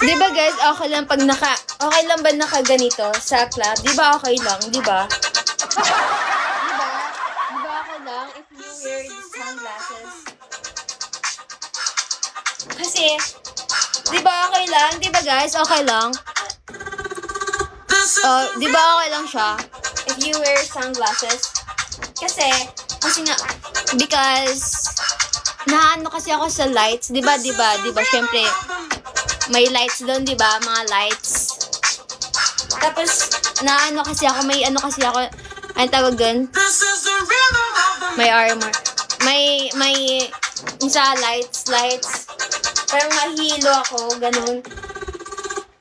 Di ba guys, okay lang pag okay lang ba nakaganito sa club? Di ba okay lang, di ba? Di ba okay lang if you wear the sunglasses? Kasi, di ba okay lang? Di ba guys, okay lang? Di ba okay lang siya if you wear sunglasses? Kasi nga, because, naano kasi ako sa lights, di ba, syempre, may lights doon, di ba, mga lights. Tapos, naano kasi ako, ang tawag doon? May armor. May, sa lights, parang mahilo ako, ganun.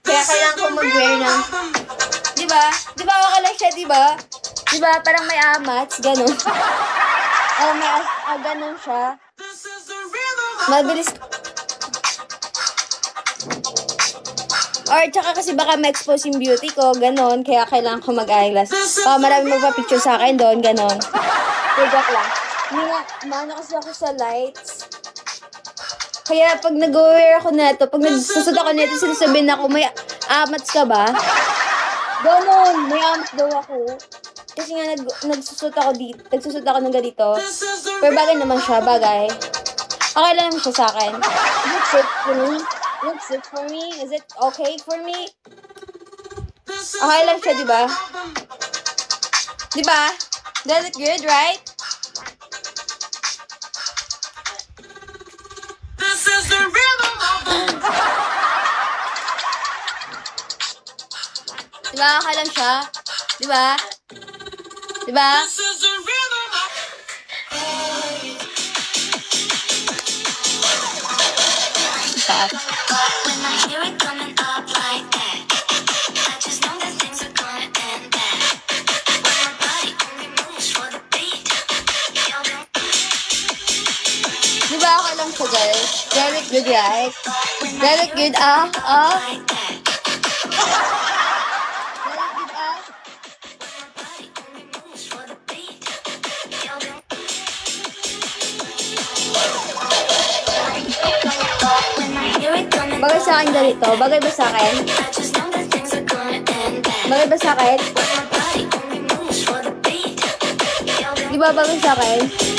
Kaya kailangan ko mag-wear ng, di ba, okay lang siya, di ba, parang may amats, ganun. Ganun siya. Mabilis. Or tsaka kasi baka ma-expose yung beauty ko, ganon. Kaya kailangan ko mag-eyeglass. Baka marami magpa-picture sa akin doon, ganon. Joke lang. Hindi nga, maano kasi ako sa lights. Kaya pag nag-wear ako na ito, pag nagsusod ako na ito, sinasabihin ako, may amats ka ba? Ganon, may amats daw ako. Kasi nga nagsusot ako dito, ng ganito. Pero bagay naman siya, bagay. Okay lang naman siya sa akin. Looks it for me? Looks it for me? Is it okay for me? Okay lang siya, diba? Diba? Does it good, right? This is the rhythm of the... Diba? Okay lang siya? Diba? Diba? When I hear it coming up like that, I just know that things are gonna end bad. When my body only moves for the beat. Diba okay lang siya, guys? Very good, right? Very good, Bagay sa akin ganito? Bagay ba sa akin? Bagay ba sa akin? Di ba bagay sa akin?